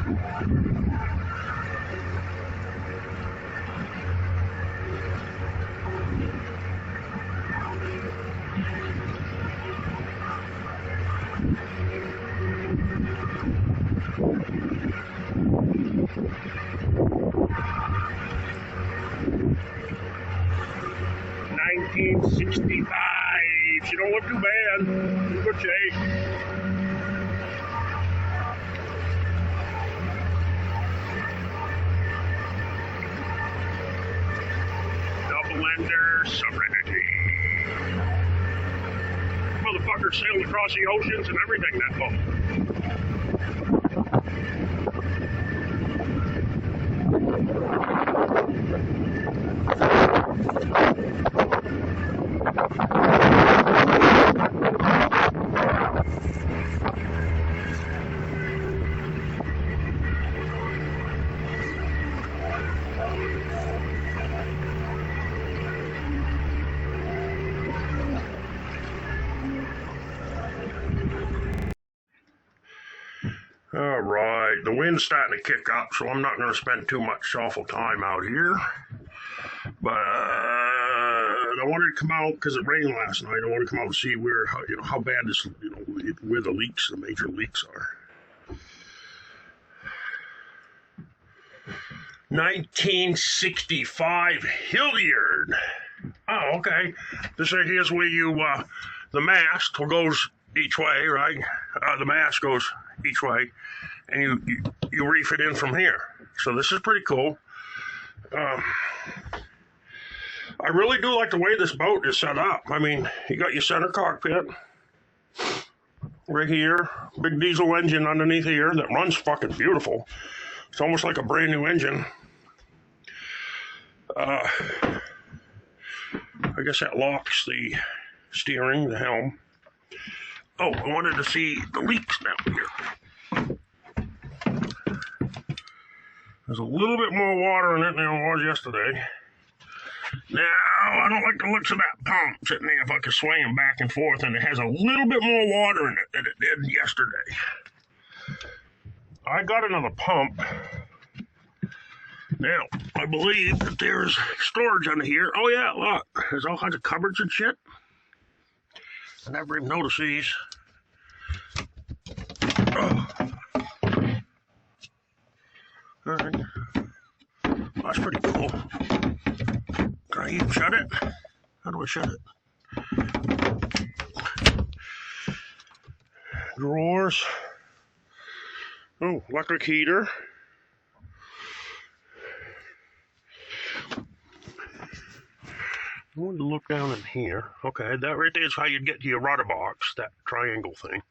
$19.65. She don't look too bad. In good shape. Double ender Serenity. Motherfucker sailed across the oceans and everything, that boat. All right, the wind's starting to kick up, so I'm not going to spend too much awful time out here. But I wanted to come out because it rained last night. I want to come out and see where, how bad this, where the leaks, the major leaks are. 1965 Hillyard. Oh, okay. This right here's where you, the mast goes each way, right? The mast goes each way, and you reef it in from here. So this is pretty cool. I really do like the way this boat is set up. I mean, you got your center cockpit right here, big diesel engine underneath here that runs fucking beautiful. It's almost like a brand new engine. I guess that locks the steering, the helm. Oh, I wanted to see the leaks down here. There's a little bit more water in it than there was yesterday. Now, I don't like the looks of that pump sitting there if I could sway him back and forth, and it has a little bit more water in it than it did yesterday. I got another pump. Now, I believe that there's storage under here. Oh yeah, look, there's all kinds of cupboards and shit. I never even noticed these. Oh. All right. That's pretty cool. Can I even shut it? How do I shut it? Drawers. Oh, electric heater. I wanted to look down in here. Okay, that right there is how you'd get to your rudder box, that triangle thing.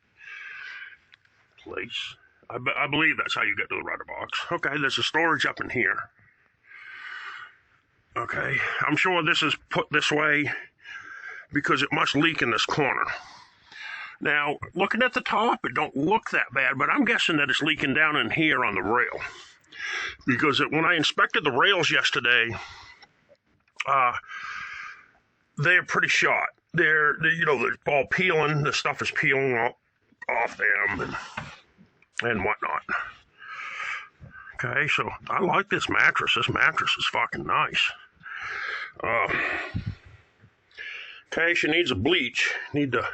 Place. I believe that's how you get to the rudder box. Okay, there's a storage up in here. Okay, I'm sure this is put this way because it must leak in this corner. Now, looking at the top, it don't look that bad, but I'm guessing that it's leaking down in here on the rail. Because when I inspected the rails yesterday, they're pretty shot. They're all peeling. The stuff is peeling off them and whatnot. Okay, so I like this mattress. This mattress is fucking nice. Okay, she needs a bleach. Need to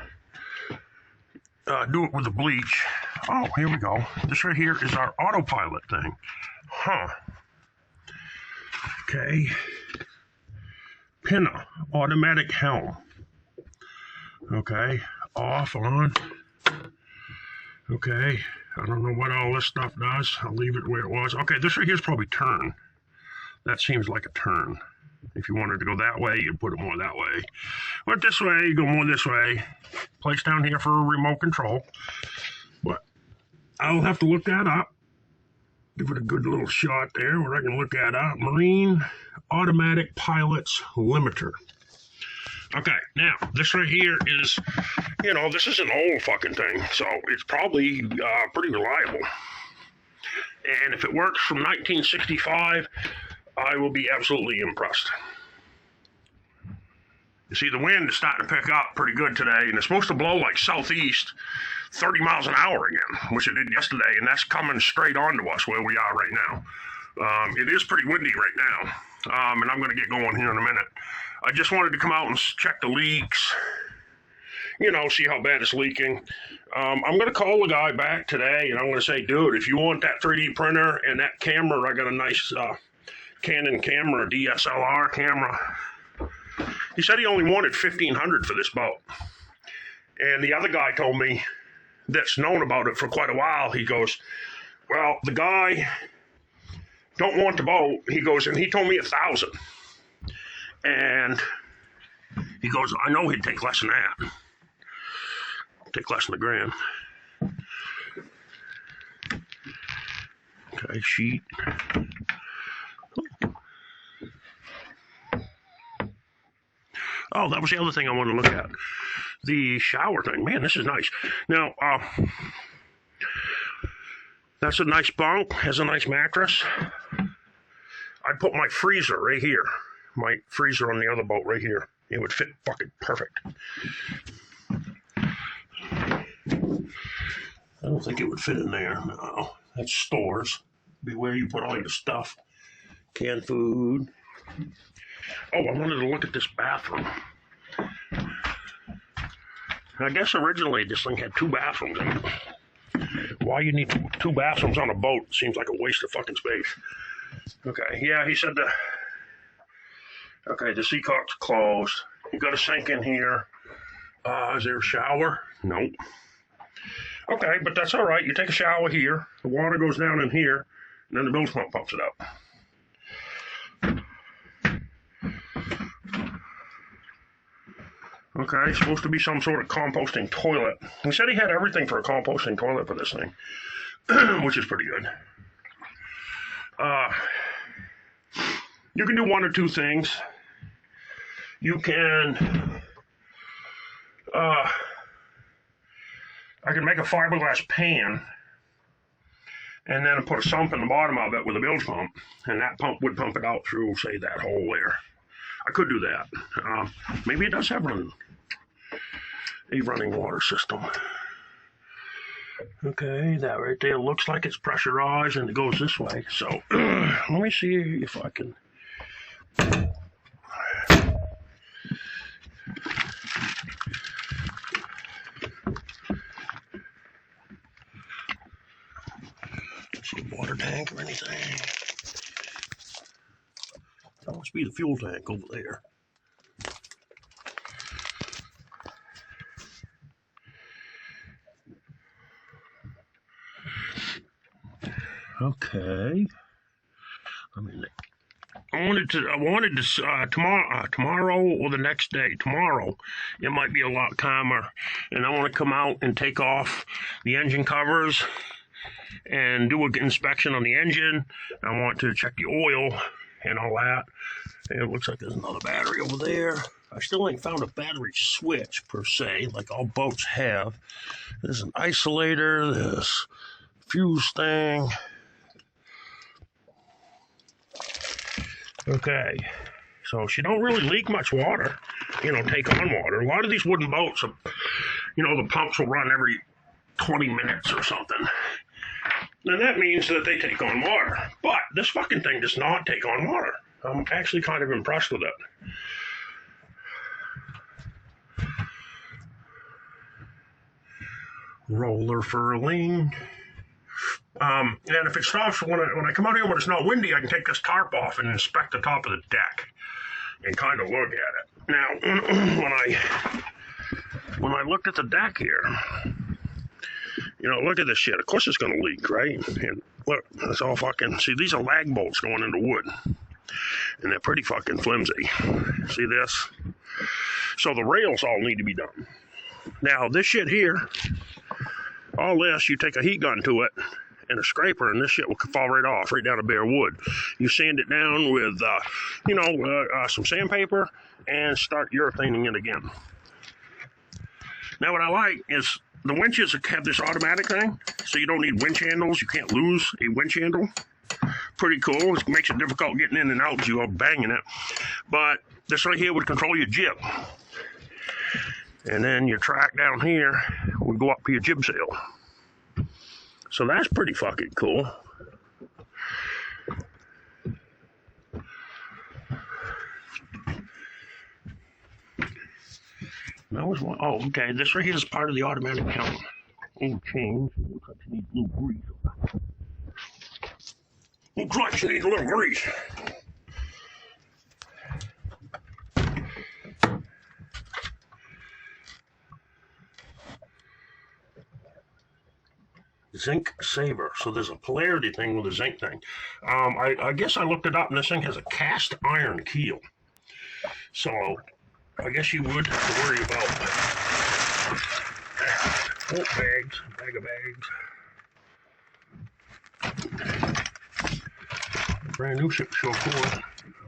do it with the bleach. Oh, here we go. This right here is our autopilot thing. Huh. Okay. Pinna, automatic helm. Okay, off, on. Okay, I don't know what all this stuff does. I'll leave it where it was. Okay, this right here is probably turn. That seems like a turn. If you wanted to go that way, you'd put it more that way. Went this way, you go more this way. Place down here for remote control. But I'll have to look that up. Give it a good little shot there where I can look that up. Marine Automatic Pilot's Limiter. Okay, now, this right here is, this is an old fucking thing, so it's probably pretty reliable. And if it works from 1965, I will be absolutely impressed. You see, the wind is starting to pick up pretty good today, and it's supposed to blow like southeast 30 miles an hour again, which it did yesterday, and that's coming straight onto us where we are right now. It is pretty windy right now, and I'm going to get going here in a minute. I just wanted to come out and check the leaks, see how bad it's leaking. I'm going to call the guy back today, and I'm going to say, dude, if you want that 3D printer and that camera, I got a nice Canon camera, DSLR camera. He said he only wanted $1,500 for this boat. And the other guy told me, that's known about it for quite a while, he goes, well, the guy don't want the boat. He goes, and he told me $1,000. And he goes, I know he'd take less than that. Take less than $1,000. Okay, sheet. Oh, that was the other thing I wanted to look at. The shower thing. Man, this is nice. Now, that's a nice bunk. Has a nice mattress. I'd put my freezer right here. My freezer on the other boat right here. It would fit fucking perfect. I don't think it would fit in there. No. That's stores. Be where you put all your stuff. Canned food. Oh, I wanted to look at this bathroom. I guess originally this thing had 2 bathrooms in it. Why you need 2 bathrooms on a boat seems like a waste of fucking space. Okay, yeah, he said okay, the seacock's closed. You got a sink in here. Is there a shower? Nope. Okay, but that's all right. You take a shower here. The water goes down in here, and then the bilge pump pumps it up. Okay, it's supposed to be some sort of composting toilet. He said he had everything for a composting toilet for this thing, which is pretty good. You can do 1 or 2 things. You can, I can make a fiberglass pan and then put a sump in the bottom of it with a bilge pump, and that pump would pump it out through, say, that hole there. I could do that. Maybe it does have a running water system. Okay, that right there looks like it's pressurized and it goes this way. So let me see if I can. See a water tank or anything. That must be the fuel tank over there. Okay. I wanted to tomorrow or the next day. Tomorrow, it might be a lot calmer, and I want to come out and take off the engine covers and do an inspection on the engine. I want to check the oil and all that. And it looks like there's another battery over there. I still ain't found a battery switch per se, like all boats have. There's an isolator, this fuse thing. Okay, so she don't really leak much water, take on water. A lot of these wooden boats, the pumps will run every 20 minutes or something. And that means that they take on water. But this fucking thing does not take on water. I'm actually kind of impressed with it. Roller furling. And if it stops, when I come out here when it's not windy, I can take this tarp off and inspect the top of the deck and kind of look at it. Now, when I looked at the deck here, look at this shit. Of course it's going to leak, right? And look, it's all fucking, see, these are lag bolts going into wood. And they're pretty fucking flimsy. See this? So the rails all need to be done. Now, this shit here, all this, you take a heat gun to it and a scraper, and this shit will fall right off, right down to bare wood. You sand it down with, some sandpaper and start urethane it again. Now, what I like is the winches have this automatic thing, so you don't need winch handles. You can't lose a winch handle. Pretty cool. It makes it difficult getting in and out because you are banging it. But this right here would control your jib. And then your track down here would go up to your jib sail. So that's pretty fucking cool. That was one. Oh, okay. This right here is part of the automatic helm. Change. Looks like you need a little grease. Looks like you need a little grease. Zinc saver. So there's a polarity thing with a zinc thing. I guess I looked it up, and this thing has a cast iron keel. So I guess you would have to worry about bag of bags. Brand new ship show cool. I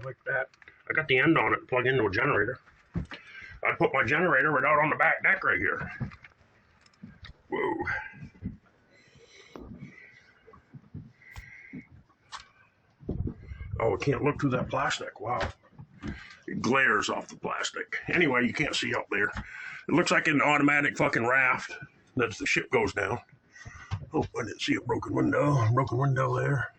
like that. I got the end on it to plug into a generator. I put my generator right out on the back deck right here. Whoa. Oh, I can't look through that plastic. Wow. It glares off the plastic. Anyway, you can't see up there. It looks like an automatic fucking raft as the ship goes down. Oh, I didn't see a broken window. Broken window there.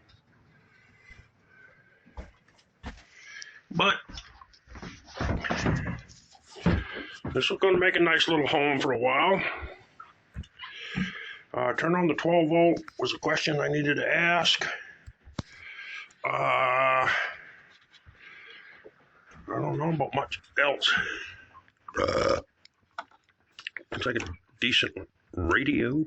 But this is going to make a nice little home for a while. Turn on the 12 volt was a question I needed to ask. I don't know about much else. It's like a decent radio.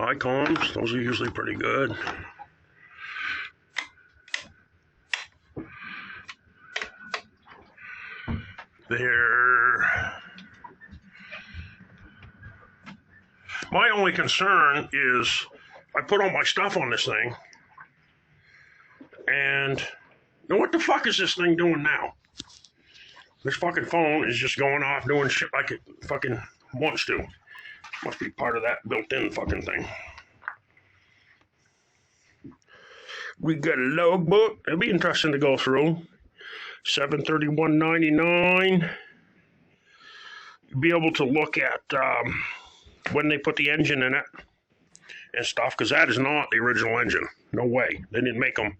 Icons, those are usually pretty good. My only concern is I put all my stuff on this thing, and what the fuck is this thing doing now? This fucking phone is just going off doing shit like it fucking wants to. Must be part of that built-in fucking thing. We got a logbook. It'll be interesting to go through. $731.99. You'll be able to look at when they put the engine in it and stuff, because that is not the original engine. No way. They didn't make them.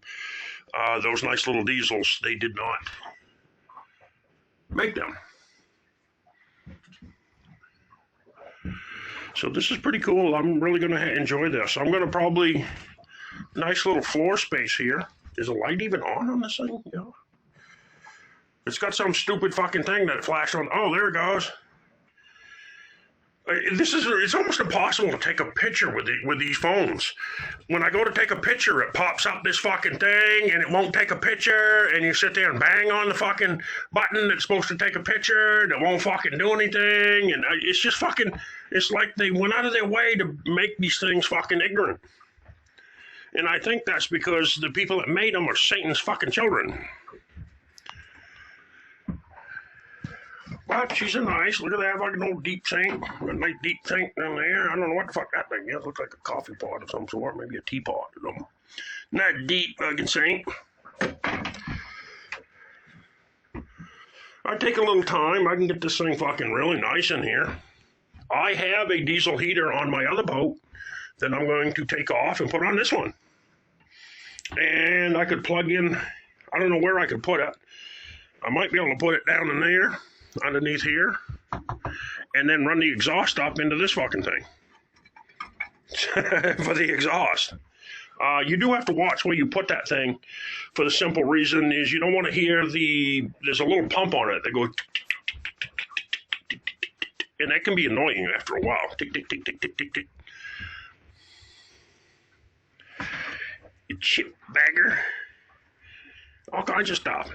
Those nice little diesels, they did not make them. So this is pretty cool. I'm really going to enjoy this. I'm going to probably, nice little floor space here. Is the light even on this thing? Yeah. It's got some stupid fucking thing that flashed on. Oh, there it goes. It's almost impossible to take a picture with these phones. When I go to take a picture, it pops up this fucking thing, and it won't take a picture, and you sit there and bang on the fucking button that's supposed to take a picture, and it won't fucking do anything, and it's just fucking, it's like they went out of their way to make these things fucking ignorant. And I think that's because the people that made them are Satan's fucking children. But she's a nice, look at that fucking old deep sink. A nice deep sink down there. I don't know what the fuck that thing is. Looks like a coffee pot of some sort, maybe a teapot or something. Not deep fucking sink. I take a little time. I can get this thing fucking really nice in here. I have a diesel heater on my other boat that I'm going to take off and put on this one. And I could plug in, I don't know where I could put it. I might be able to put it down in there, underneath here, and then run the exhaust up into this fucking thing for the exhaust. You do have to watch where you put that thing, for the simple reason is you don't want to hear there's a little pump on it that goes, and that can be annoying after a while. Tick, tick, tick, tick, tick, tick, tick. You chip bagger. All kinds of stuff.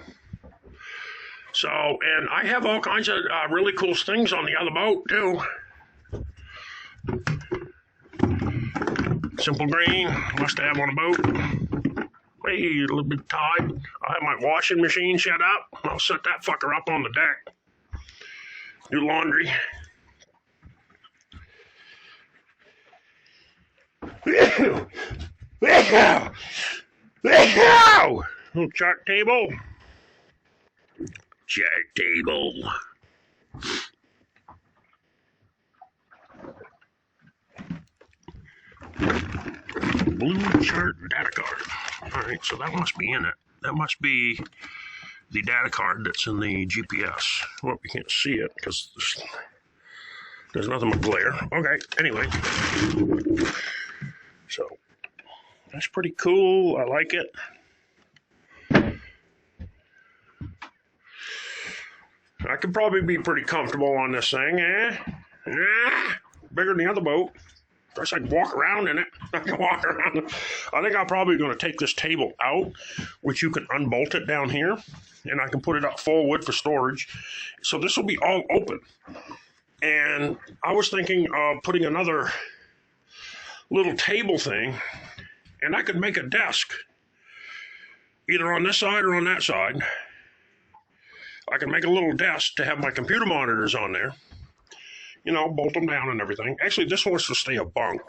So, and I have all kinds of really cool things on the other boat, too. Simple green, must have on a boat. Hey, a little bit tight. I have my washing machine set up. I'll set that fucker up on the deck. Do laundry. Little chart table. Chart table. Blue chart data card. Alright, so that must be in it. That must be the data card that's in the GPS. Well, you can't see it because there's nothing but glare. Okay, anyway. So, that's pretty cool. I like it. I could probably be pretty comfortable on this thing, eh? Bigger than the other boat. I guess I can walk around in it. I can walk around. I think I'm probably going to take this table out, which you can unbolt it down here, and I can put it up forward for storage. So this will be all open. And I was thinking of putting another little table thing, and I could make a desk, either on this side or on that side. I can make a little desk to have my computer monitors on there. You know, bolt them down and everything. Actually, this wants to stay a bunk.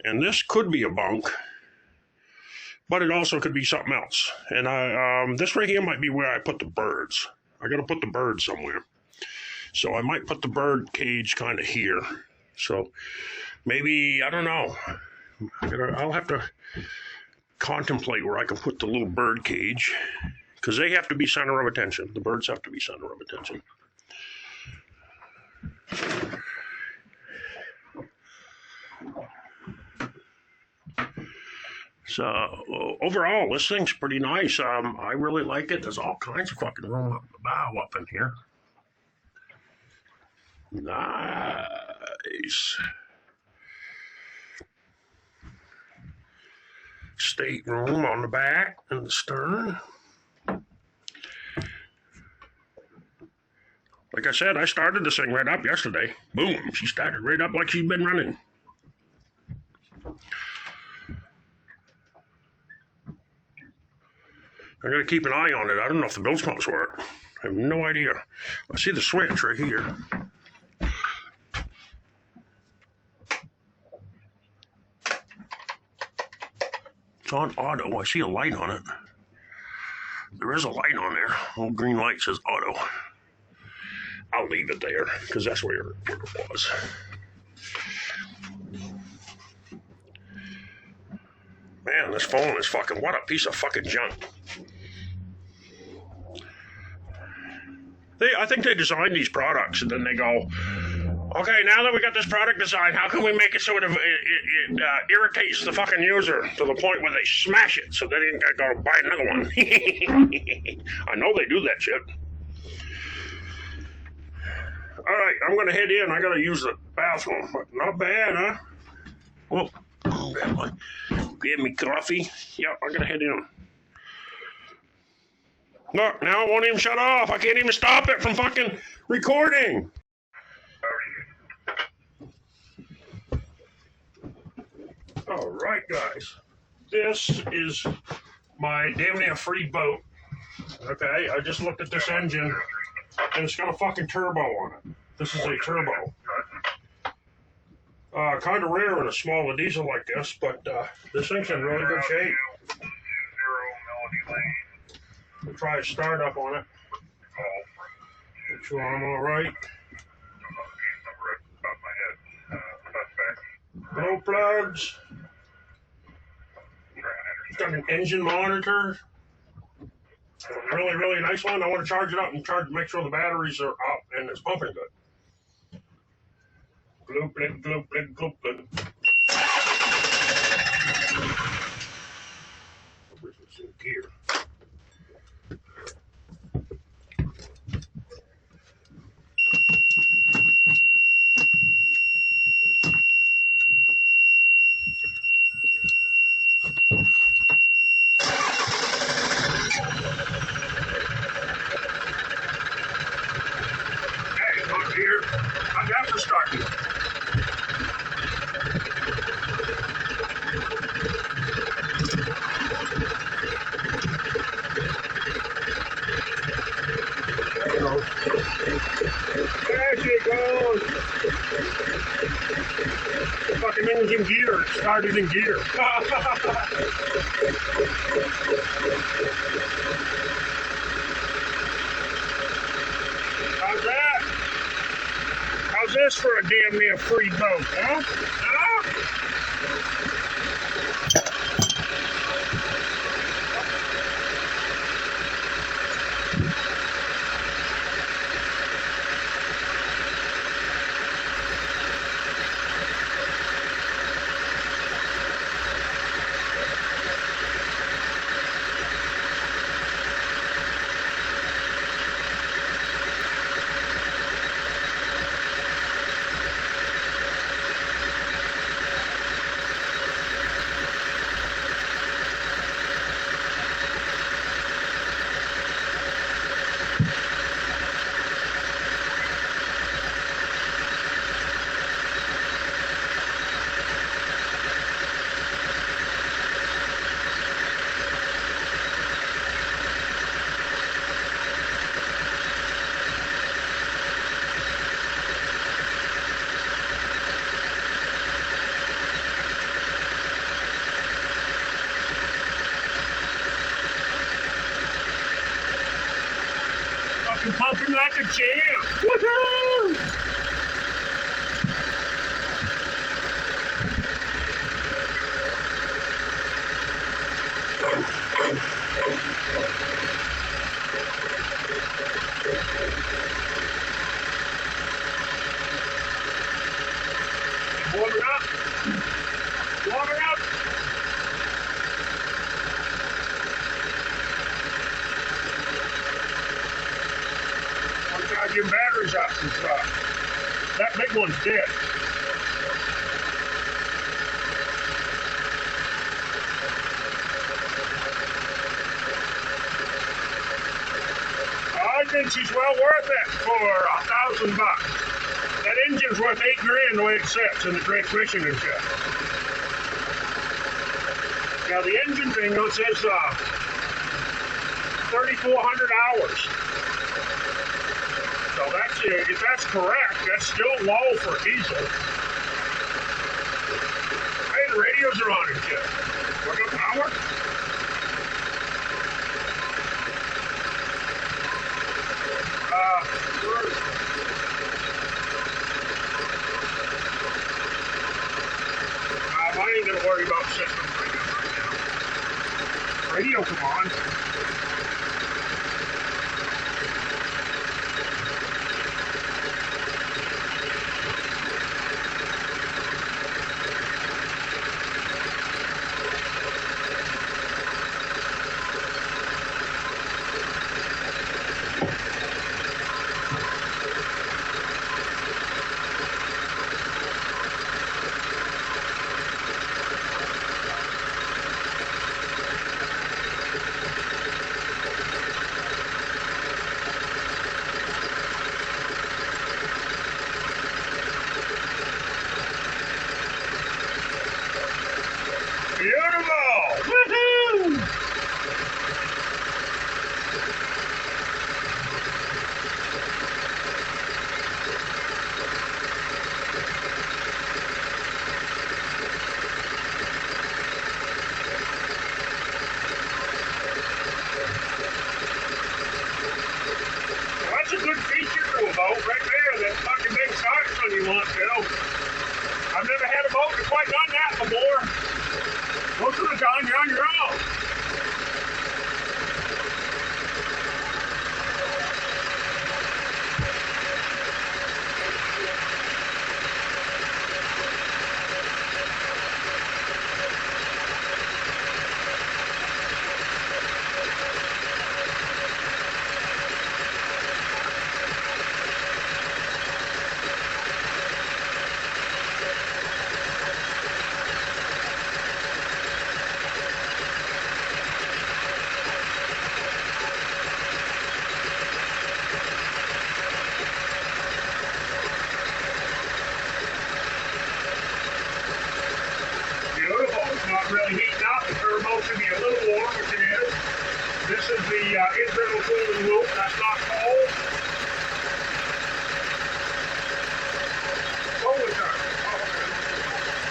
And this could be a bunk, but it also could be something else. And this right here might be where I put the birds. I got to put the birds somewhere. So I might put the bird cage kind of here. So maybe, I don't know. I'll have to contemplate where I can put the little bird cage, because they have to be center of attention. The birds have to be center of attention. So overall, this thing's pretty nice. I really like it. There's all kinds of fucking room up the bow up in here. Nice. Stateroom on the back and the stern. Like I said, I started this thing right up yesterday. Boom, she started right up like she's been running. I gotta keep an eye on it. I don't know if the bilge pumps work. I have no idea. I see the switch right here. It's on auto. I see a light on it. There is a light on there. A little green light says auto. I'll leave it there because that's where it was. Man, this phone is fucking, what a piece of fucking junk. I think they designed these products and then they go, okay, now that we got this product design, how can we make it so it irritates the fucking user to the point where they smash it so they didn't go buy another one. I know they do that shit. All right, I'm going to head in. I got to use the bathroom, but not bad, huh? Well, get me coffee. Yep, I got to head in. Look, now it won't even shut off. I can't even stop it from fucking recording. All right, guys. This is my damn near free boat. Okay, I just looked at this engine, and it's got a fucking turbo on it. This is a turbo. Kind of rare in a smaller diesel like this, but this thing's in really good shape. We'll try a startup on it. Make sure I'm all right. No plugs. It's got an engine monitor. Really, really nice one. I want to charge it up and make sure the batteries are up and it's pumping good. Gloop, gloop, gloop, gloop, gloop, gloop. Where's this in gear? In gear, it started in gear. How's that? How's this for a damn near free boat, huh? Huh? Fucking pumping like a champ. Woohoo! Warm it up. Warm it up. I'm charging batteries up and stuff. That big one's dead. I think she's well worth it for $1,000. That engine's worth $8,000 the way it sits in the transmission and shit. Now the engine thing, though, it says 3,400 hours. So that's if that's correct, that's still low for diesel. Hey, the radios are on and shit. We're got power. I ain't gonna worry about systems right now. Radio, come on. Beautiful! Woohoo! Well, that's a good feature to a boat right there. That fucking big starts when you want to. I've never had a boat that quite done that before. Most of the time, you're on your own. Not really heating up. The turbo should be a little warm, which it is. This is the internal cooling loop. That's not cold. Solar charger. Oh, okay.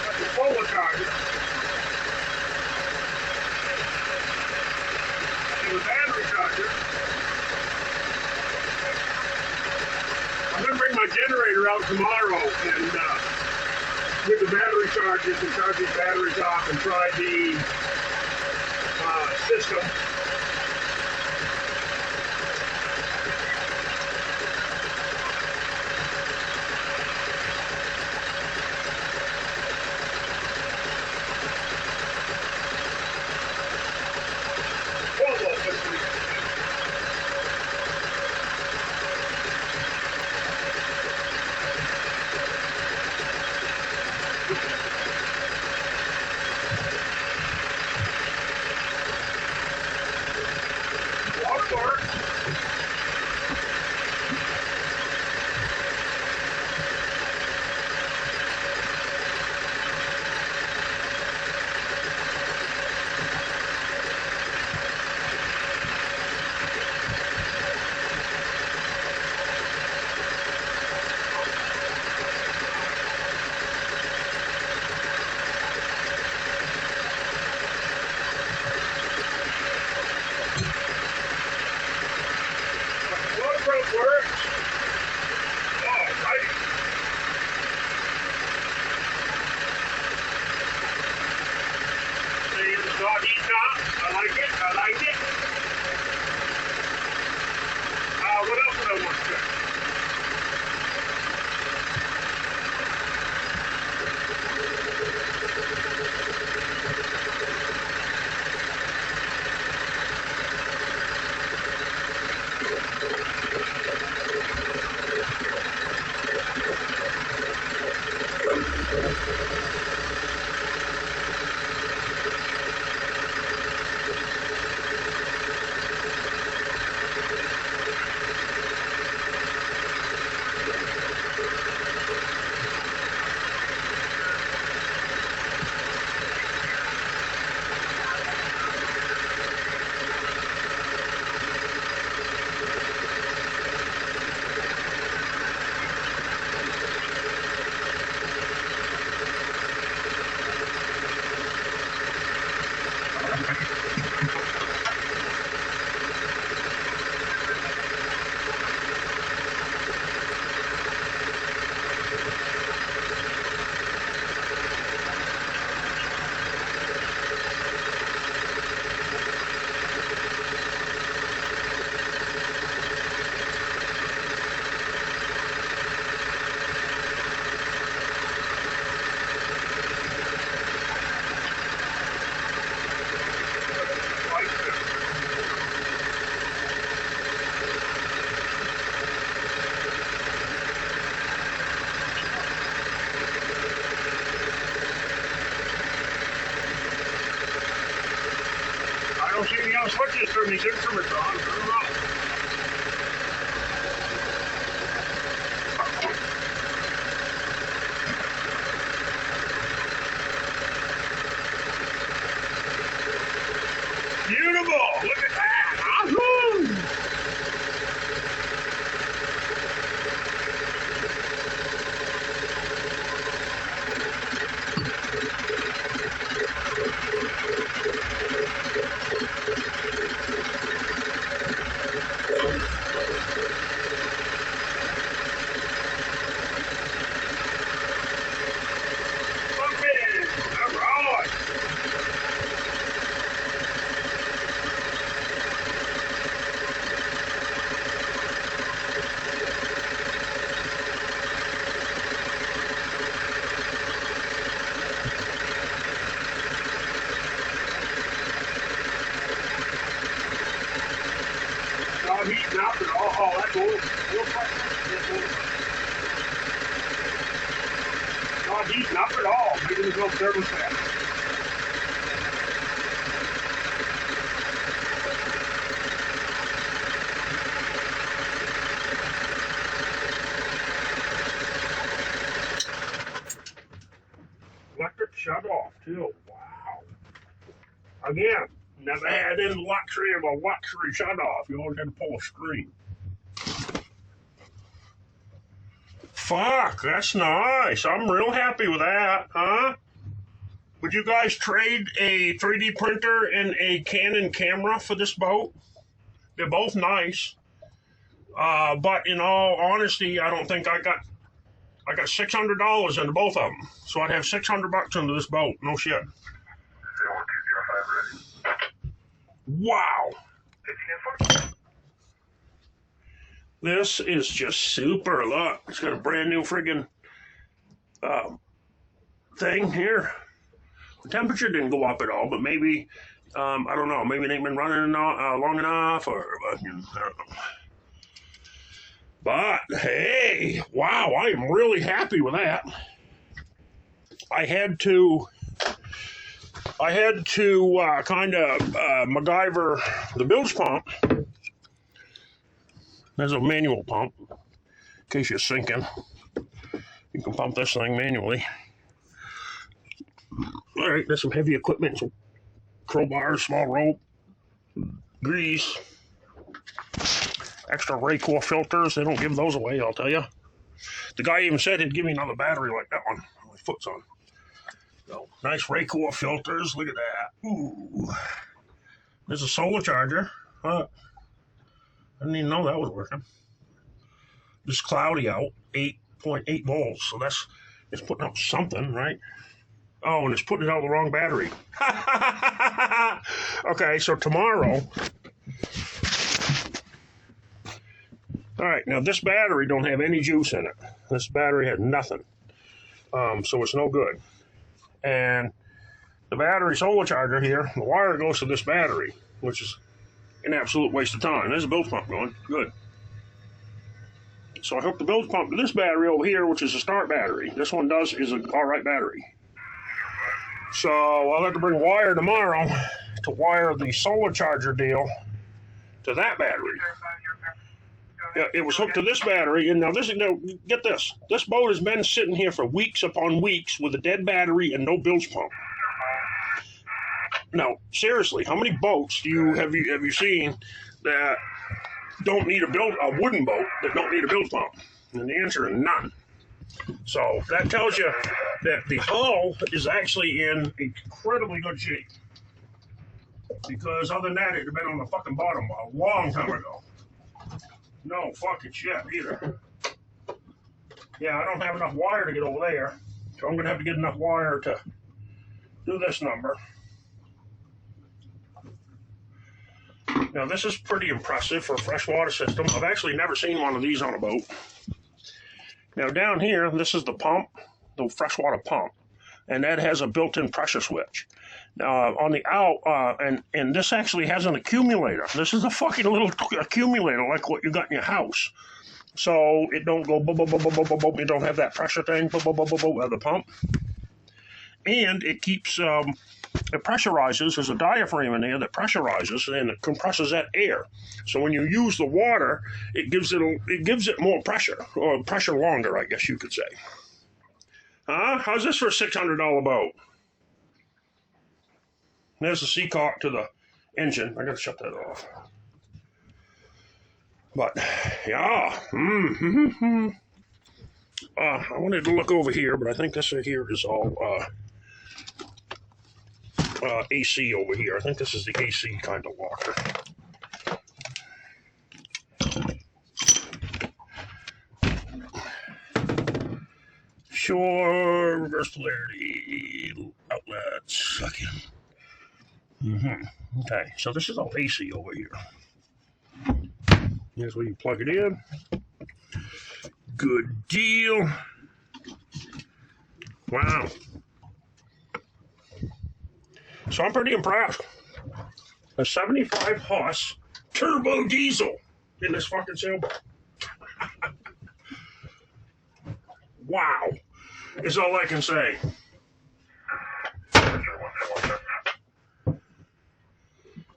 That's a solar charger. And the battery charger. out tomorrow and with the battery chargers and charge these batteries off and try the system. Switches turn these instruments on. I don't know. Beautiful! Look at that! Ahoo! Heating up and all that goes. Not heating up at all. Maybe there's no thermostat. Electric shut off too. Wow. Again. Never had any luxury of a luxury shut off. You always had to pull a screen. Fuck, that's nice. I'm real happy with that, huh? Would you guys trade a 3D printer and a Canon camera for this boat? They're both nice. But in all honesty, I don't think I got I got $600 into both of them, so I'd have $600 into this boat. No shit. Wow. This is just super. Look, it's got a brand new friggin' thing here. The temperature didn't go up at all, but maybe, I don't know, maybe they ain't been running long enough, or I don't know. But hey, wow, I am really happy with that. I had to kind of MacGyver the bilge pump. There's a manual pump, in case you're sinking. You can pump this thing manually. All right, there's some heavy equipment, some crowbars, small rope, grease, extra Raycor filters. They don't give those away, I'll tell you. The guy even said he'd give me another battery like that one. My foot's on. So, nice Raycor filters. Look at that. Ooh. There's a solar charger. I didn't even know that was working. Just cloudy out, 8.8 volts. So it's putting up something, right? Oh, and it's putting out the wrong battery. Okay, so tomorrow. All right, now this battery don't have any juice in it. This battery has nothing. So it's no good. And the battery solar charger here, the wire goes to this battery, which is an absolute waste of time. There's a bilge pump going. Good. So I hooked the bilge pump to this battery over here, which is a start battery. This one is an all right battery. So I'll have to bring wire tomorrow to wire the solar charger deal to that battery. Yeah, it was hooked to this battery, and now get this. This boat has been sitting here for weeks upon weeks with a dead battery and no bilge pump. Now, seriously, how many boats have you seen that don't need a wooden boat that don't need a bilge pump? And the answer is none. So that tells you that the hull is actually in incredibly good shape. Because other than that, it had been on the fucking bottom a long time ago. No fucking shit either. Yeah, I don't have enough wire to get over there. So I'm going to have to get enough wire to do this number. Now, this is pretty impressive for a freshwater system. I've actually never seen one of these on a boat. Now, down here, this is the pump, the freshwater pump, and that has a built-in pressure switch. Now, on the out, and this actually has an accumulator. This is a fucking little accumulator like what you got in your house. So it don't go, you don't have that pressure thing, the pump. And it keeps, it pressurizes. There's a diaphragm in there that pressurizes and it compresses that air. So when you use the water, it gives it more pressure, or pressure longer, I guess you could say. How's this for a $600 boat? There's the seacock to the engine. I gotta shut that off. But yeah, I wanted to look over here, but I think this right here is all AC over here. I think this is the AC kind of walker. Sure, reverse polarity, outlets, Okay, so this is all AC over here. Here's where you plug it in. Good deal. Wow. So I'm pretty impressed. A 75 horse turbo diesel in this fucking sailboat. Wow. Is all I can say.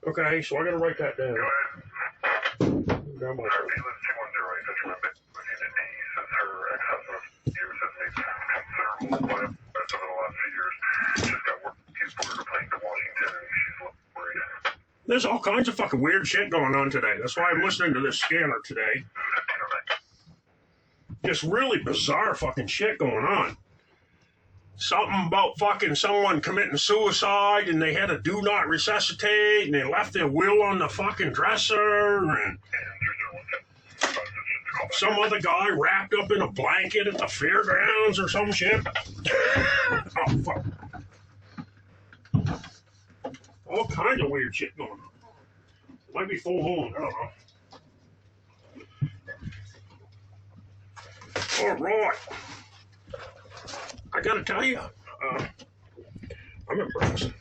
Okay, so I gotta write that down. Down my There's all kinds of fucking weird shit going on today. That's why I'm listening to this scanner today. Just really bizarre fucking shit going on. Something about fucking someone committing suicide and they had a do not resuscitate and they left their will on the fucking dresser and some other guy wrapped up in a blanket at the fairgrounds or some shit. Oh, fuck. All kinds of weird shit going on. Might be full moon, I don't know. All right. I gotta tell you, I'm impressed.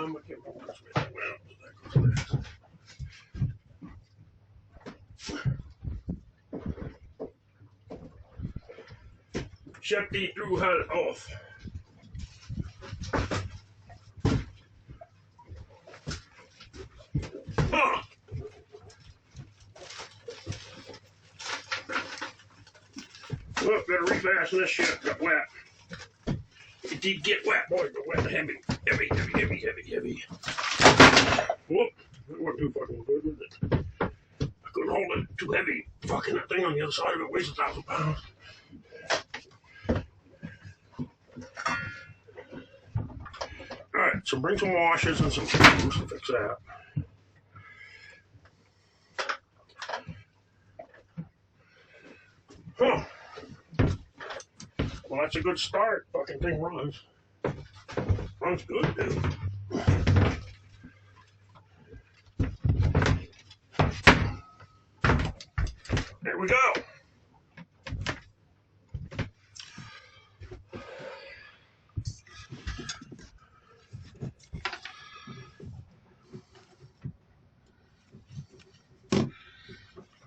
I can't remember this way. Well, that goes there. Shut the through hull off. Huh. Look, better refasten this shit. Got wet. It did get wet, boy. Got wet and heavy. Heavy. Whoop. That wasn't too fucking good, was it? I couldn't hold it. Too heavy. Fucking that thing on the other side of it weighs 1,000 pounds. Alright, so bring some washers and some screws to fix that. Huh. Well, that's a good start. Fucking thing runs. Runs good, dude. There we go.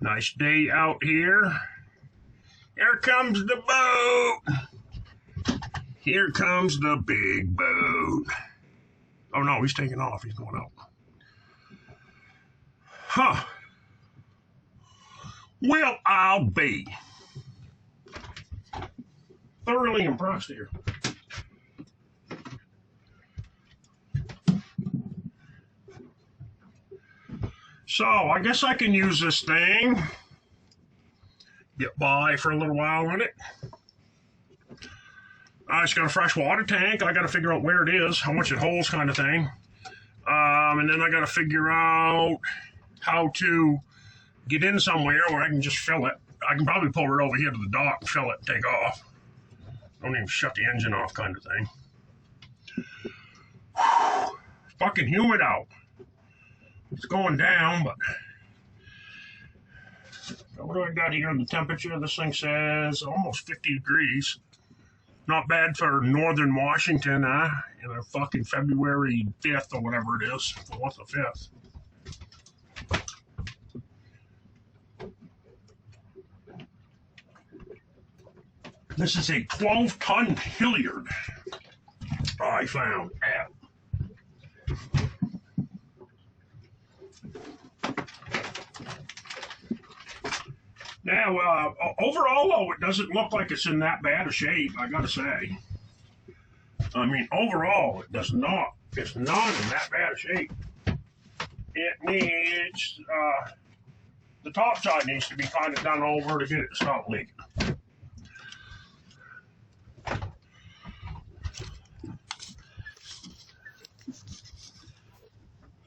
Nice day out here. Here comes the boat. Here comes the big boat. Oh no, he's taking off. He's going out. Huh. Well, I'll be thoroughly impressed here. So, I guess I can use this thing. Get by for a little while on it. It's got a fresh water tank. I got to figure out where it is, how much it holds kind of thing. And then I got to figure out how to get in somewhere where I can just fill it. I can probably pull it over here to the dock and fill it and take off. Don't even shut the engine off kind of thing. It's fucking humid out. It's going down, but what do I got here? The temperature of this thing says almost 50 degrees. Not bad for northern Washington, huh? In a fucking February 5th or whatever it is. What's the 5th? This is a 12-ton Hillyard I found at. Now, overall, though, it doesn't look like it's in that bad a shape, I gotta say. I mean, overall, it does not. It's not in that bad a shape. It needs, the top side needs to be kind of done over to get it to stop leaking.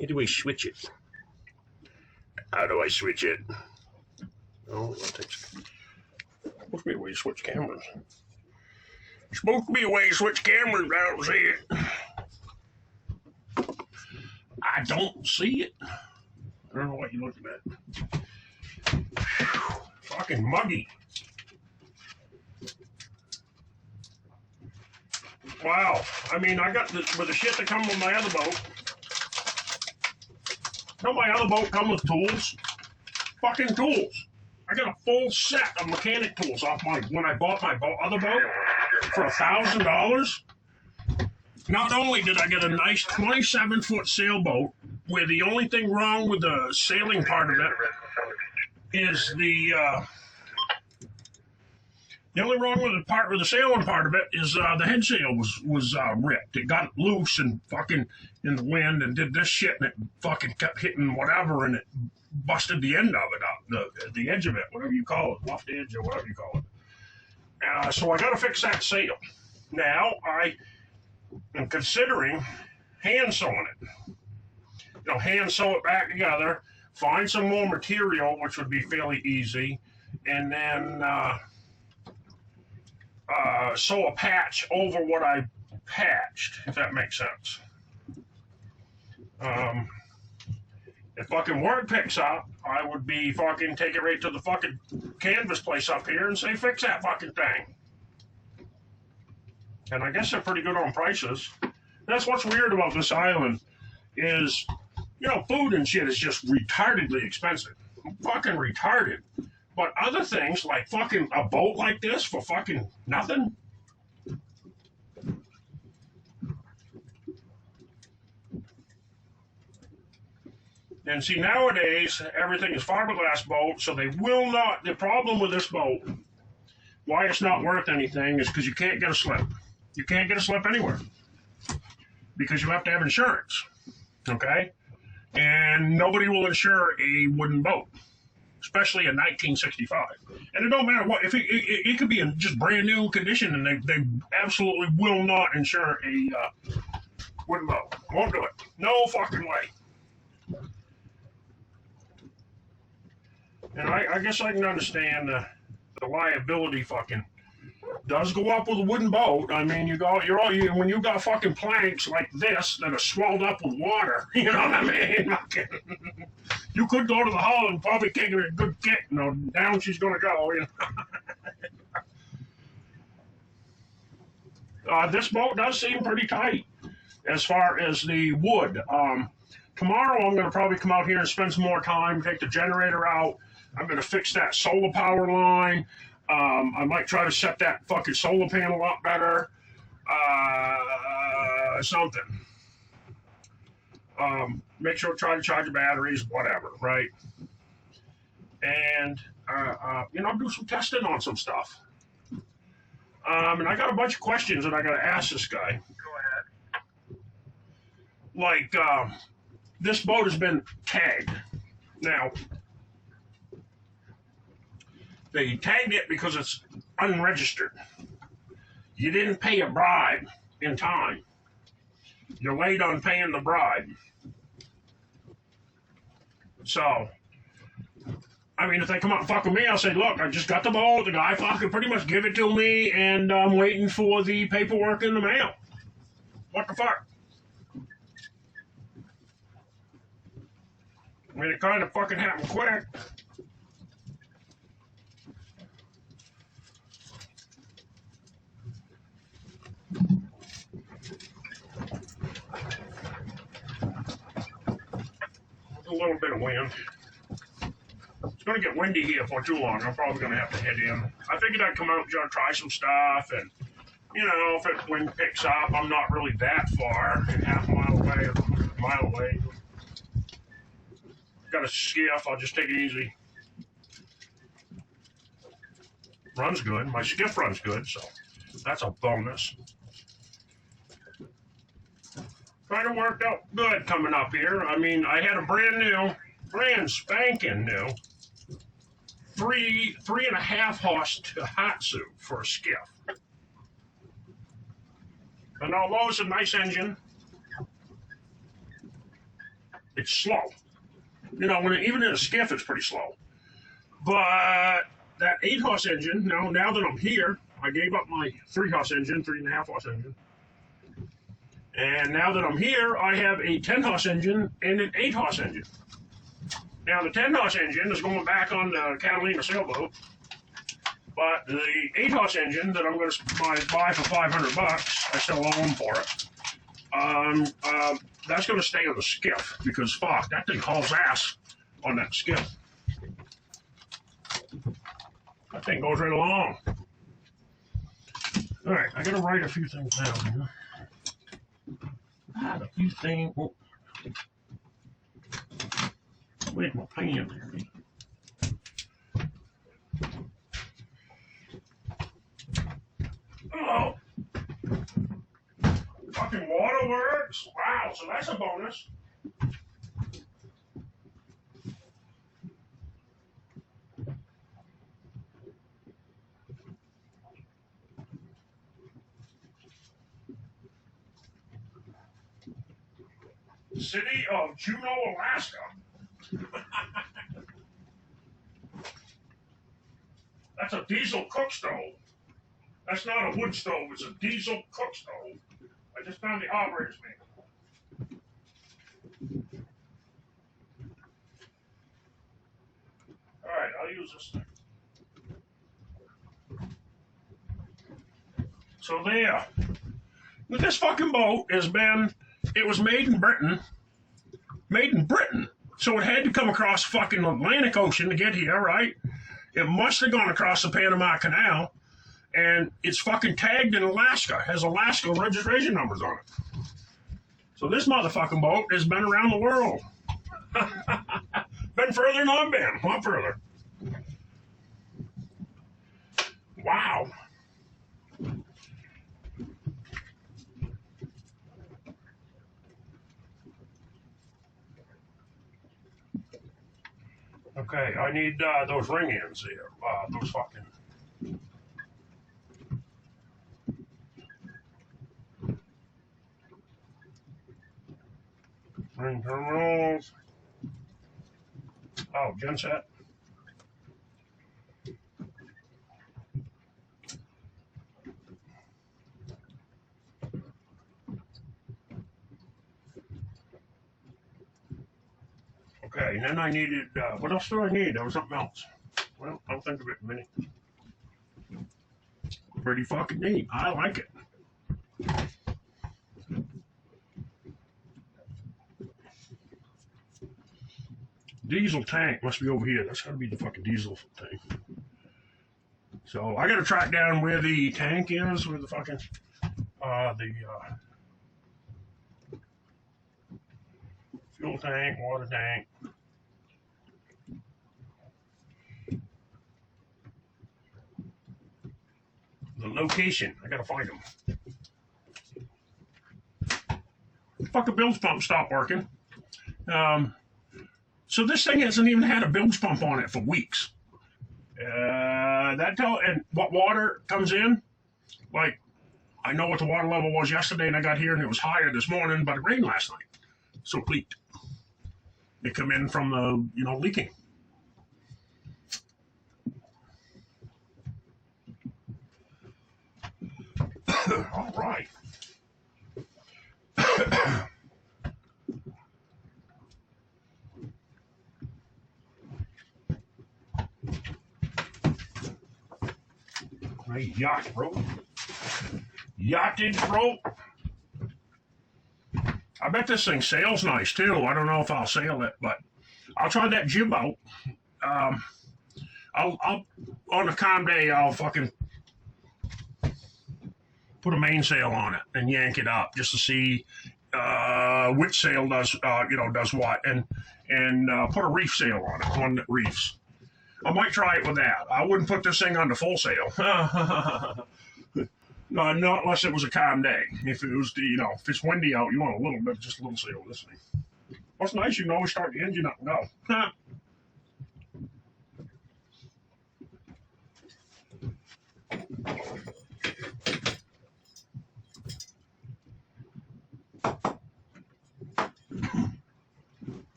How do I switch it? How do I switch it? Oh, that takes. Supposed to be a way to switch cameras. It's supposed to be a way to switch cameras, but I don't see it. I don't see it. I don't know what you're looking at. Whew, fucking muggy. Wow. I mean, I got this with the shit that come with my other boat. Don't my other boat come with tools? Fucking tools. I got a full set of mechanic tools off when I bought my other boat for $1,000. Not only did I get a nice 27-foot sailboat, where the only thing wrong with the sailing part of it is the only wrong with the sailing part of it is the head sail was ripped. It got loose and fucking in the wind and did this shit, and it fucking kept hitting whatever, and it busted the end of it up, the edge of it, whatever you call it, left edge or whatever you call it. So I got to fix that sail. Now I am considering hand sewing it. Hand sew it back together, find some more material, which would be fairly easy, and then sew a patch over what I patched, if that makes sense. If fucking word picks up, I would be fucking take it right to the fucking canvas place up here and say, fix that fucking thing. And I guess they're pretty good on prices. That's what's weird about this island is, food and shit is just retardedly expensive. Fucking retarded. But other things, like fucking a boat like this for fucking nothing. And see, nowadays, everything is fiberglass boat, so they will not, the problem with this boat, why it's not worth anything is because you can't get a slip. You can't get a slip anywhere. Because you have to have insurance. Okay? And nobody will insure a wooden boat, especially in 1965. And it don't matter what, if it could be in just brand new condition, and they absolutely will not insure a wooden boat. Won't do it. No fucking way. And I guess I can understand the liability fucking does go up with a wooden boat. I mean, when you got fucking planks like this that are swelled up with water, you know what I mean? You could go to the hull and probably kick her a good kick. Down she's gonna go. This boat does seem pretty tight as far as the wood. Tomorrow I'm gonna probably come out here and spend some more time, take the generator out. I'm gonna fix that solar power line. I might try to set that fucking solar panel up better. Something. Make sure to try to charge the batteries, whatever, right? And, do some testing on some stuff. And I got a bunch of questions that I got to ask this guy. Go ahead. Like, this boat has been tagged. Now, they tagged it because it's unregistered. You didn't pay a bribe in time. You're late on paying the bribe. So, I mean, if they come up and fuck with me, I'll say, look, I just got the boat. The guy fucking pretty much give it to me, and I'm waiting for the paperwork in the mail. What the fuck? I mean, it kind of fucking happened quick. A little bit of wind. It's going to get windy here for too long. I'm probably going to have to head in. I figured I'd come out and try some stuff, and if the wind picks up, I'm not really that far, half a mile away, a mile away. Got a skiff. I'll just take it easy. Runs good. My skiff runs good, so that's a bonus. Kind of worked out good coming up here. I mean, I had a brand spanking new, 3.5 horse Hatsu for a skiff. And although it's a nice engine, it's slow. Even in a skiff, it's pretty slow. But that 8 horse engine, now that I'm here, I gave up my 3 horse engine, 3.5 horse engine. And now that I'm here, I have a 10 horse engine and an 8 horse engine. Now, the 10 horse engine is going back on the Catalina sailboat, but the 8 horse engine that I'm going to buy for $500, I still owe them for it. That's going to stay on the skiff because fuck, that thing hauls ass on that skiff. That thing goes right along. All right, I got to write a few things down here. A few things. Oh. Where's my pen there? Oh. Fucking waterworks. Wow, so that's a bonus. City of Juneau, Alaska. That's a diesel cook stove. That's not a wood stove, it's a diesel cook stove. I just found the operator's manual. Alright, I'll use this thing. So there. This fucking boat it was made in Britain. Made in Britain. So it had to come across the fucking Atlantic Ocean to get here, right? It must have gone across the Panama Canal. And it's fucking tagged in Alaska. Has Alaska registration numbers on it. So this motherfucking boat has been around the world. Been further than I've been. A lot further. Wow. Okay, I need those ring ends here. Those fucking... ring terminals. Oh, genset. Okay, and then I needed, what else do I need? There was something else. Well, I'll think of it in a minute. Pretty fucking neat. I like it. Diesel tank must be over here. That's gotta be the fucking diesel tank. So I gotta track down where the tank is, where the fucking, fuel tank, water tank. The location, I gotta find them. Fucking bilge pump stopped working. So this thing hasn't even had a bilge pump on it for weeks. And what water comes in, like, I know what the water level was yesterday and I got here and it was higher this morning, but it rained last night. So it leaked. It come in from the, leaking. All right. Great yacht rope. Yachted rope. I bet this thing sails nice too. I don't know if I'll sail it, but I'll try that jib out. I'll on a calm day I'll fucking put a mainsail on it and yank it up just to see which sail does what, and put a reef sail on it, one that reefs. I might try it with that. I wouldn't put this thing under full sail. No, not unless it was a calm day. If it was, if it's windy out, you want a little bit, just a little sail of this thing. What's nice, you can always start the engine up and go.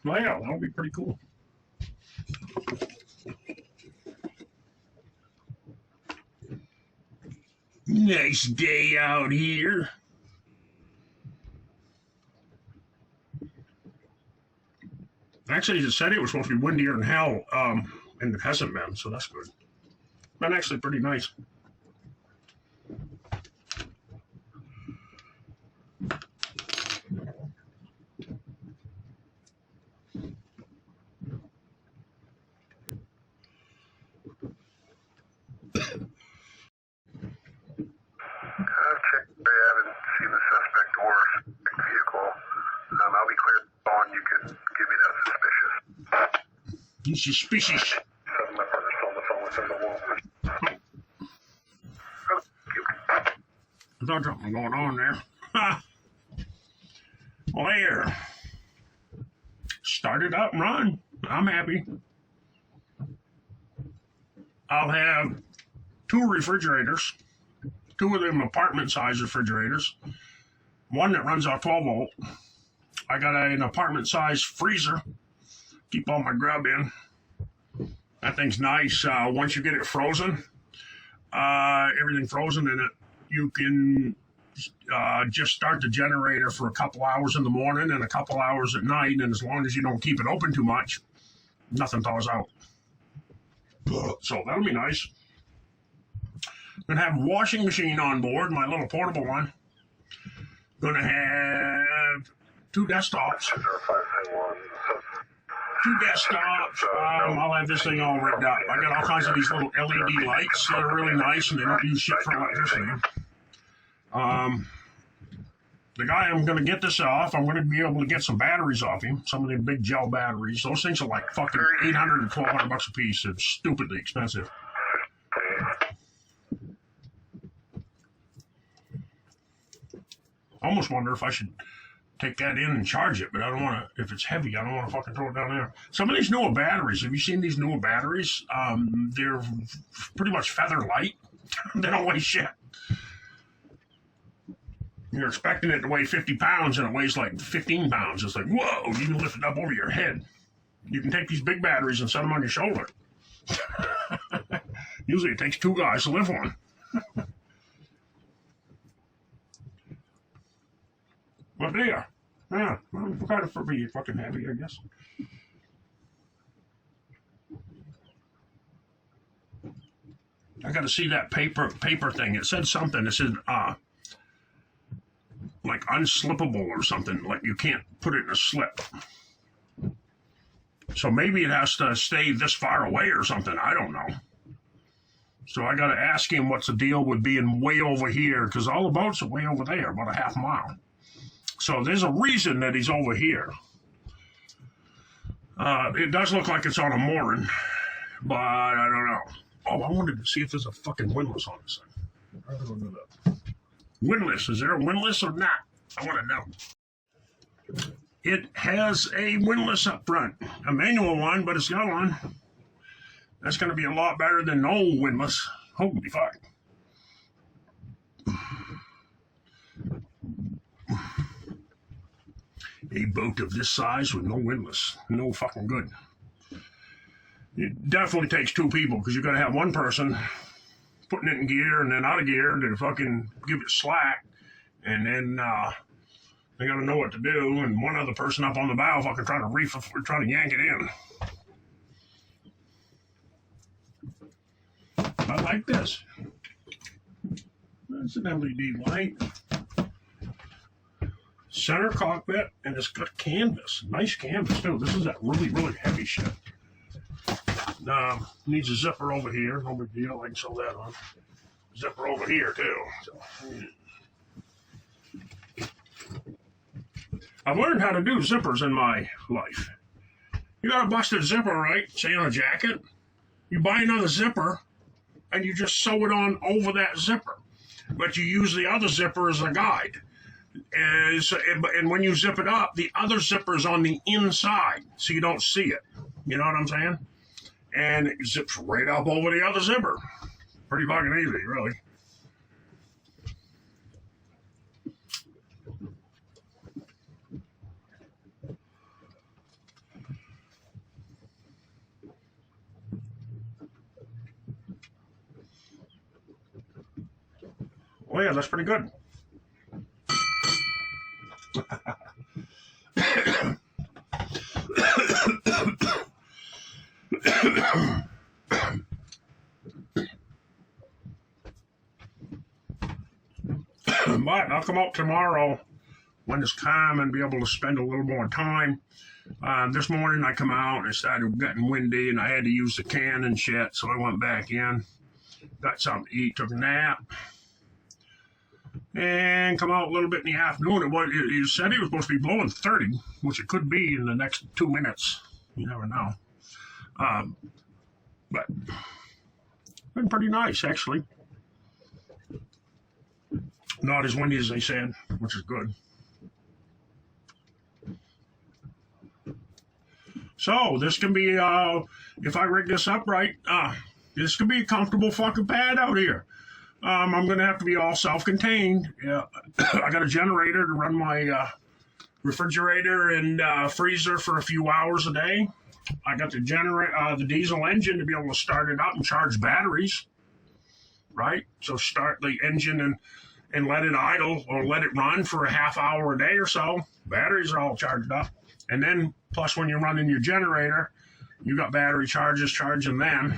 Well, yeah, that'll be pretty cool. Nice day out here. Actually, it said it was supposed to be windier than hell, and it hasn't been, so that's good. Been actually pretty nice. He's suspicious. My partner's on the phone with him. There's something going on there. Well, there. Start it up and run. I'm happy. I'll have 2 refrigerators, 2 of them apartment-sized refrigerators, one that runs off 12-volt. I got an apartment-sized freezer, keep all my grub in. That thing's nice. Once you get it frozen, everything frozen in it, you can just start the generator for a couple hours in the morning and a couple hours at night, and as long as you don't keep it open too much, nothing thaws out. So that'll be nice. Gonna have a washing machine on board, my little portable one. Gonna have 2 desktops. 2 desktops. I'll have this thing all rigged up. I got all kinds of these little LED lights that are really nice, and they don't use shit for electricity. The guy I'm going to get this off, I'm going to be able to get some batteries off him, some of the big gel batteries. Those things are like fucking $800 and $1,200 a piece. They're stupidly expensive. I almost wonder if I should take that in and charge it, but I don't want to, if it's heavy, I don't want to fucking throw it down there. Some of these newer batteries, have you seen these newer batteries? They're pretty much feather light. They don't weigh shit. You're expecting it to weigh 50 pounds and it weighs like 15 pounds. It's like, whoa, you can lift it up over your head. You can take these big batteries and set them on your shoulder. Usually it takes 2 guys to lift one. But there. Yeah, well, kind of be fucking happy, I guess. I got to see that paper thing. It said something. It said, like unslippable or something, like you can't put it in a slip. So maybe it has to stay this far away or something. I don't know. So I got to ask him what's the deal with being way over here, because all the boats are way over there, about a half mile. So there's a reason that he's over here. It does look like it's on a mooring, but I don't know. Oh, I wanted to see if there's a fucking windlass on this thing. I don't know that. Windlass. Is there a windlass or not? I want to know. It has a windlass up front. A manual one, but it's got one. That's going to be a lot better than no windlass. Holy fuck. A boat of this size with no windlass. No fucking good. It definitely takes 2 people, because you got to have one person putting it in gear and then out of gear to fucking give it slack, and then they got to know what to do, and one other person up on the bow fucking trying to yank it in. I like this. That's an LED light. Center cockpit, and it's got canvas. Nice canvas too. This is that really, really heavy shit. Needs a zipper over here. No big deal. I can sew that on. Zipper over here too. So, I've learned how to do zippers in my life. You got a busted zipper, right? Say on a jacket. You buy another zipper, and you just sew it on over that zipper. But you use the other zipper as a guide. And when you zip it up, the other zipper is on the inside, so you don't see it. You know what I'm saying? And it zips right up over the other zipper. Pretty fucking easy, really. Oh yeah, that's pretty good. But I'll come out tomorrow when it's calm and be able to spend a little more time. This morning I come out and it started getting windy and I had to use the can and shit, so I went back in, got something to eat, took a nap, and come out a little bit in the afternoon. He said he was supposed to be blowing 30, which it could be in the next 2 minutes. You never know. But been pretty nice, actually. Not as windy as they said, which is good. So this can be, if I rig this up right, this could be a comfortable fucking pad out here. I'm going to have to be all self-contained. Yeah. I got a generator to run my refrigerator and freezer for a few hours a day. I got the diesel engine to be able to start it up and charge batteries, right? So start the engine and let it idle or let it run for a half hour a day or so. Batteries are all charged up. And then plus when you're running your generator, you got battery charges charging them.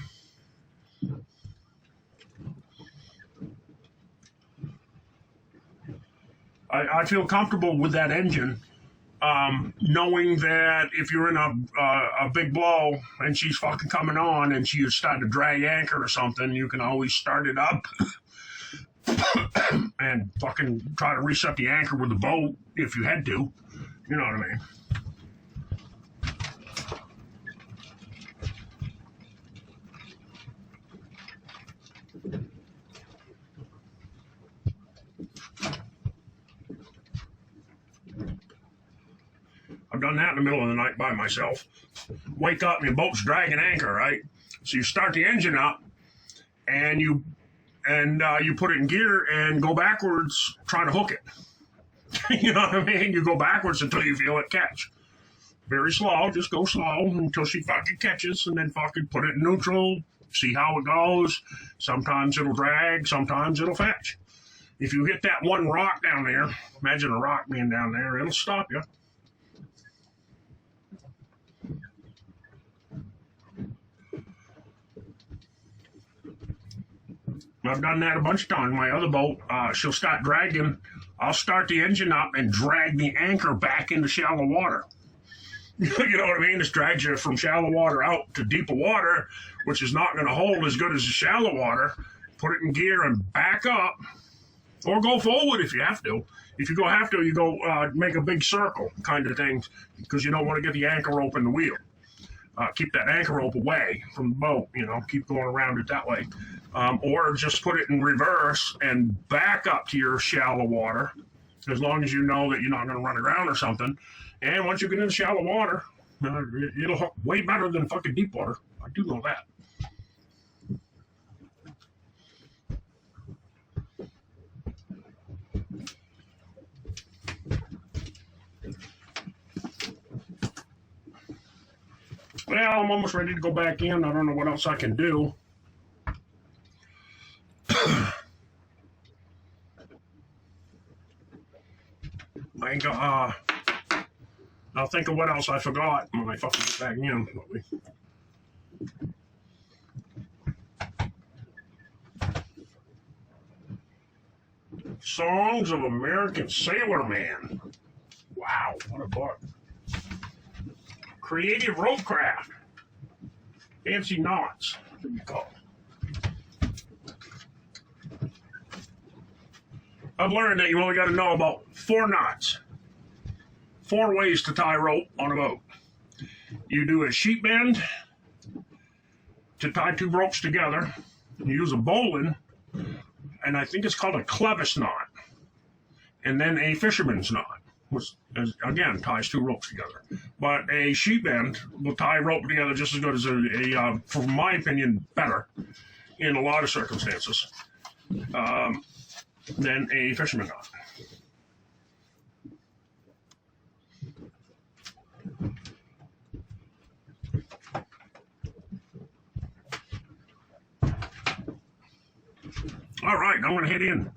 I feel comfortable with that engine, knowing that if you're in a big blow and she's fucking coming on and she's starting to drag anchor or something, you can always start it up and fucking try to reset the anchor with the boat if you had to. You know what I mean? I've done that in the middle of the night by myself. Wake up and your boat's dragging anchor, right? So you start the engine up and you put it in gear and go backwards trying to hook it. You know what I mean? You go backwards until you feel it catch. Very slow, just go slow until she fucking catches and then fucking put it in neutral, see how it goes. Sometimes it'll drag, sometimes it'll fetch. If you hit that one rock down there, imagine a rock being down there, it'll stop you. I've done that a bunch of times. My other boat, she'll start dragging. I'll start the engine up and drag the anchor back into shallow water. You know what I mean? This drags you from shallow water out to deeper water, which is not going to hold as good as the shallow water. Put it in gear and back up, or go forward if you have to. If you have to, you go make a big circle kind of thing, because you don't want to get the anchor rope in the wheel. Keep that anchor rope away from the boat, keep going around it that way. Or just put it in reverse and back up to your shallow water, as long as you know that you're not going to run aground or something. And once you get into shallow water, it'll hook way better than fucking deep water. I do know that. Well, I'm almost ready to go back in. I don't know what else I can do. I'll think of what else I forgot when I fucking get back in. Songs of American Sailorman. Wow, what a book. Creative Rope Craft. Fancy Knots. What do you call it? I've learned that you only got to know about 4 knots. 4 ways to tie rope on a boat. You do a sheet bend to tie 2 ropes together. You use a bowline, and I think it's called a clevis knot, and then a fisherman's knot, which again ties 2 ropes together. But a sheet bend will tie rope together just as good as from my opinion, better in a lot of circumstances than a fisherman knot. All right, I'm going to head in.